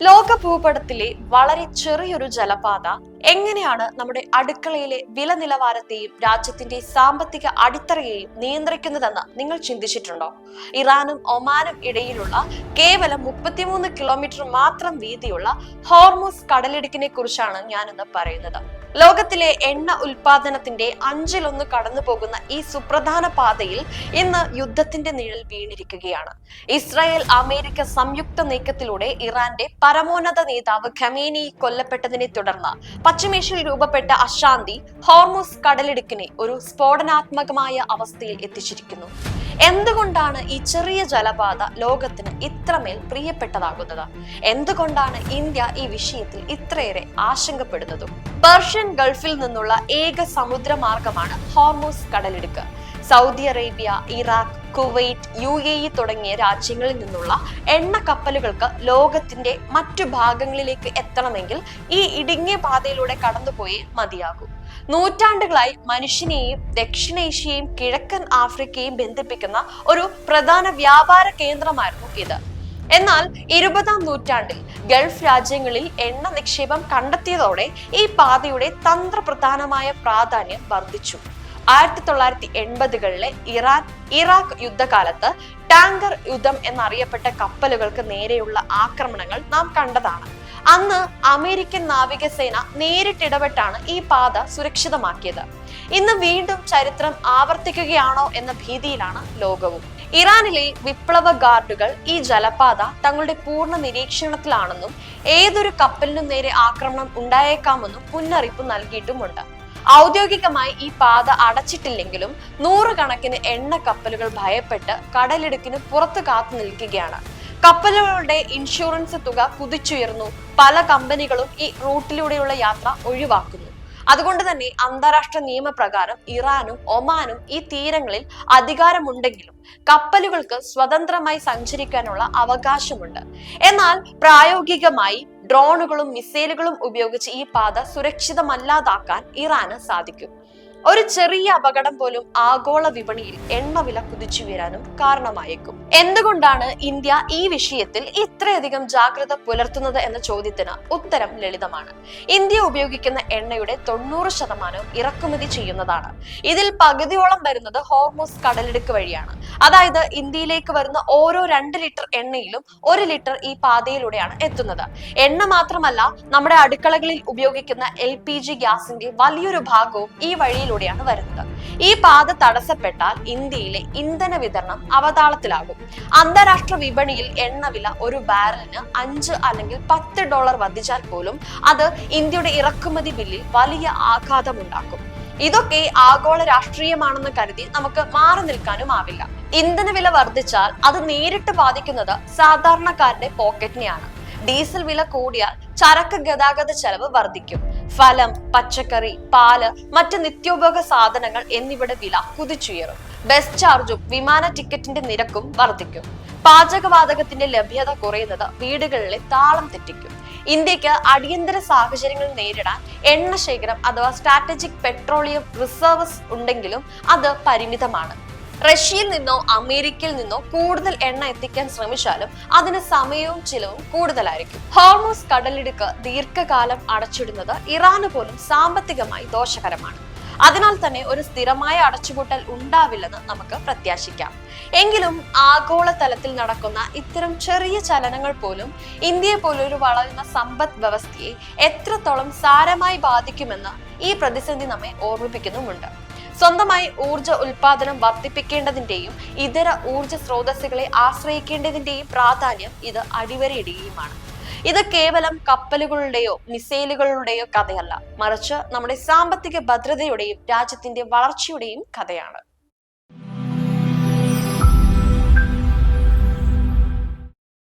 ലോക ഭൂപടത്തിലെ വളരെ ചെറിയൊരു ജലപാത എങ്ങനെയാണ് നമ്മുടെ അടുക്കളയിലെ വില നിലവാരത്തെയും രാജ്യത്തിന്റെ സാമ്പത്തിക അടിത്തറയെയും നിയന്ത്രിക്കുന്നതെന്ന് നിങ്ങൾ ചിന്തിച്ചിട്ടുണ്ടോ? ഇറാനും ഒമാനും ഇടയിലുള്ള കേവലം 33 കിലോമീറ്റർ മാത്രം വീതിയുള്ള ഹോർമൂസ് കടലിടുക്കിനെ കുറിച്ചാണ് ഞാനിന്ന് പറയുന്നത്. ലോകത്തിലെ എണ്ണ ഉൽപാദനത്തിന്റെ 1/5 കടന്നു പോകുന്ന ഈ സുപ്രധാന പാതയിൽ ഇന്ന് യുദ്ധത്തിന്റെ നിഴൽ വീണിരിക്കുകയാണ്. ഇസ്രായേൽ അമേരിക്ക സംയുക്ത നീക്കത്തിലൂടെ ഇറാന്റെ പരമോന്നത നേതാവ് ഖമേനി കൊല്ലപ്പെട്ടതിനെ തുടർന്ന് പശ്ചിമേഷ്യയിൽ രൂപപ്പെട്ട അശാന്തി ഹോർമൂസ് കടലിടുക്കിനെ ഒരു സ്ഫോടനാത്മകമായ അവസ്ഥയിൽ എത്തിച്ചിരിക്കുന്നു. എന്തുകൊണ്ടാണ് ഈ ചെറിയ ജലപാത ലോകത്തിന് ഇത്രമേൽ പ്രിയപ്പെട്ടതാകുന്നത്? എന്തുകൊണ്ടാണ് ഇന്ത്യ ഈ വിഷയത്തിൽ ഇത്രയേറെ ആശങ്കപ്പെടുന്നതും? പേർഷ്യൻ ഗൾഫിൽ നിന്നുള്ള ഏക സമുദ്രമാർഗമാണ് ഹോർമൂസ് കടലിടുക്ക്. Saudi Arabia, Iraq, Kuwait, UAE തുടങ്ങിയ രാജ്യങ്ങളിൽ നിന്നുള്ള എണ്ണ കപ്പലുകൾക്ക് ലോകത്തിന്റെ മറ്റു ഭാഗങ്ങളിലേക്ക് എത്തണമെങ്കിൽ ഈ ഇടുങ്ങിയ പാതയിലൂടെ കടന്നുപോയേ മതിയാകൂ. നൂറ്റാണ്ടുകളായി മനുഷ്യനെയും ദക്ഷിണേഷ്യയും കിഴക്കൻ ആഫ്രിക്കയും ബന്ധിപ്പിക്കുന്ന ഒരു പ്രധാന വ്യാപാര കേന്ദ്രമായിരുന്നു ഇത്. എന്നാൽ 20-ാം നൂറ്റാണ്ടിൽ ഗൾഫ് രാജ്യങ്ങളിൽ എണ്ണ നിക്ഷേപം കണ്ടെത്തിയതോടെ ഈ പാതയുടെ തന്ത്രപ്രധാനമായ പ്രാധാന്യം വർദ്ധിച്ചു. 1980-കളിലെ ഇറാഖ് യുദ്ധകാലത്ത് ടാങ്കർ യുദ്ധം എന്നറിയപ്പെട്ട കപ്പലുകൾക്ക് നേരെയുള്ള ആക്രമണങ്ങൾ നാം കണ്ടതാണ്. അന്ന് അമേരിക്കൻ നാവികസേന നേരിട്ടിടപെട്ടാണ് ഈ പാത സുരക്ഷിതമാക്കിയത്. ഇന്ന് വീണ്ടും ചരിത്രം ആവർത്തിക്കുകയാണോ എന്ന ഭീതിയിലാണ് ലോകവും. ഇറാനിലെ വിപ്ലവ ഗാർഡുകൾ ഈ ജലപാത തങ്ങളുടെ പൂർണ്ണ നിരീക്ഷണത്തിലാണെന്നും ഏതൊരു കപ്പലിനും നേരെ ആക്രമണം ഉണ്ടായേക്കാമെന്നും മുന്നറിയിപ്പ് നൽകിയിട്ടുമുണ്ട്. ഔദ്യോഗികമായി ഈ പാത അടച്ചിട്ടില്ലെങ്കിലും നൂറുകണക്കിന് എണ്ണ കപ്പലുകൾ ഭയപ്പെട്ട് കടലിടുക്കിന് പുറത്തു കാത്തു നിൽക്കുകയാണ്. കപ്പലുകളുടെ ഇൻഷുറൻസ് തുക കുതിച്ചുയർന്നു. പല കമ്പനികളും ഈ റൂട്ടിലൂടെയുള്ള യാത്ര ഒഴിവാക്കുന്നു. അതുകൊണ്ട് തന്നെ അന്താരാഷ്ട്ര നിയമപ്രകാരം ഇറാനും ഒമാനും ഈ തീരങ്ങളിൽ അധികാരമുണ്ടെങ്കിലും കപ്പലുകൾക്ക് സ്വതന്ത്രമായി സഞ്ചരിക്കാനുള്ള അവകാശമുണ്ട്. എന്നാൽ പ്രായോഗികമായി ഡ്രോണുകളും മിസൈലുകളും ഉപയോഗിച്ച് ഈ പാത സുരക്ഷിതമല്ലാതാക്കാൻ ഇറാന് സാധിക്കും. ഒരു ചെറിയ അപകടം പോലും ആഗോള വിപണിയിൽ എണ്ണവില കുതിച്ചുയരാനും കാരണമായേക്കും. എന്തുകൊണ്ടാണ് ഇന്ത്യ ഈ വിഷയത്തിൽ ഇത്രയധികം ജാഗ്രത പുലർത്തുന്നത് എന്ന ചോദ്യത്തിന് ഉത്തരം ലളിതമാണ്. ഇന്ത്യ ഉപയോഗിക്കുന്ന എണ്ണയുടെ 90% ഇറക്കുമതി ചെയ്യുന്നതാണ്. ഇതിൽ പകുതിയോളം വരുന്നത് ഹോർമൂസ് കടലിടുക്ക് വഴിയാണ്. അതായത് ഇന്ത്യയിലേക്ക് വരുന്ന ഓരോ 2 ലിറ്റർ എണ്ണയിലും 1 ലിറ്റർ ഈ പാതയിലൂടെയാണ് എത്തുന്നത്. എണ്ണ മാത്രമല്ല, നമ്മുടെ അടുക്കളകളിൽ ഉപയോഗിക്കുന്ന LPG ഗ്യാസിന്റെ വലിയൊരു ഭാഗവും ഈ വഴിയിൽ വരുന്നത്. ഈ പാത തടസ്സപ്പെട്ടാൽ ഇന്ത്യയിലെ ഇന്ധന വിതരണം അവതാളത്തിലാകും. അന്താരാഷ്ട്ര വിപണിയിൽ എണ്ണവില ഒരു ബാരലിന് $5 അല്ലെങ്കിൽ $10 വർദ്ധിച്ചാൽ പോലും അത് ഇന്ത്യയുടെ ഇറക്കുമതി ബില്ലിൽ വലിയ ആഘാതമുണ്ടാക്കും. ഇതൊക്കെ ആഗോള രാഷ്ട്രീയമാണെന്ന് കരുതി നമുക്ക് മാറി നിൽക്കാനും ആവില്ല. ഇന്ധനവില വർദ്ധിച്ചാൽ അത് നേരിട്ട് ബാധിക്കുന്നത് സാധാരണക്കാരുടെ പോക്കറ്റിനെയാണ്. ഡീസൽ വില കൂടിയാൽ ചരക്ക് ഗതാഗത ചെലവ് വർദ്ധിക്കും. ഫലം, പച്ചക്കറി, പാല്, മറ്റ് നിത്യോപയോഗ സാധനങ്ങൾ എന്നിവയുടെ വില കുതിച്ചുയരും. ബസ് ചാർജും വിമാന ടിക്കറ്റിന്റെ നിരക്കും വർദ്ധിക്കും. പാചകവാതകത്തിന്റെ ലഭ്യത കുറയുന്നത് വീടുകളിലെ താളം തെറ്റിക്കും. ഇന്ത്യക്ക് അടിയന്തര സാഹചര്യങ്ങൾ നേരിടാൻ എണ്ണ ശേഖരം അഥവാ സ്ട്രാറ്റജിക് പെട്രോളിയം റിസർവ്സ് ഉണ്ടെങ്കിലും അത് പരിമിതമാണ്. റഷ്യയിൽ നിന്നോ അമേരിക്കയിൽ നിന്നോ കൂടുതൽ എണ്ണ എത്തിക്കാൻ ശ്രമിച്ചാലും അതിന് സമയവും ചിലവും കൂടുതലായിരിക്കും. ഹോർമൂസ് കടലിടുക്ക് ദീർഘകാലം അടച്ചിടുന്നത് ഇറാന് പോലും സാമ്പത്തികമായി ദോഷകരമാണ്. അതിനാൽ തന്നെ ഒരു സ്ഥിരമായ അടച്ചുപൂട്ടൽ ഉണ്ടാവില്ലെന്ന് നമുക്ക് പ്രത്യാശിക്കാം. എങ്കിലും ആഗോളതലത്തിൽ നടക്കുന്ന ഇത്തരം ചെറിയ ചലനങ്ങൾ പോലും ഇന്ത്യയെ പോലൊരു വളരുന്ന സമ്പദ് വ്യവസ്ഥയെ എത്രത്തോളം സാരമായി ബാധിക്കുമെന്ന് ഈ പ്രതിസന്ധി നമ്മെ ഓർമ്മിപ്പിക്കുന്നുമുണ്ട്. സ്വന്തമായി ഊർജ ഉൽപാദനം വർദ്ധിപ്പിക്കേണ്ടതിന്റെയും ഇതര ഊർജ സ്രോതസ്സുകളെ ആശ്രയിക്കേണ്ടതിന്റെയും പ്രാധാന്യം ഇത് അടിവരയിടുകയുമാണ്. ഇത് കേവലം കപ്പലുകളുടെയോ മിസൈലുകളുടെയോ കഥയല്ല, മറിച്ച് നമ്മുടെ സാമ്പത്തിക ഭദ്രതയുടെയും രാജ്യത്തിന്റെ വളർച്ചയുടെയും കഥയാണ്.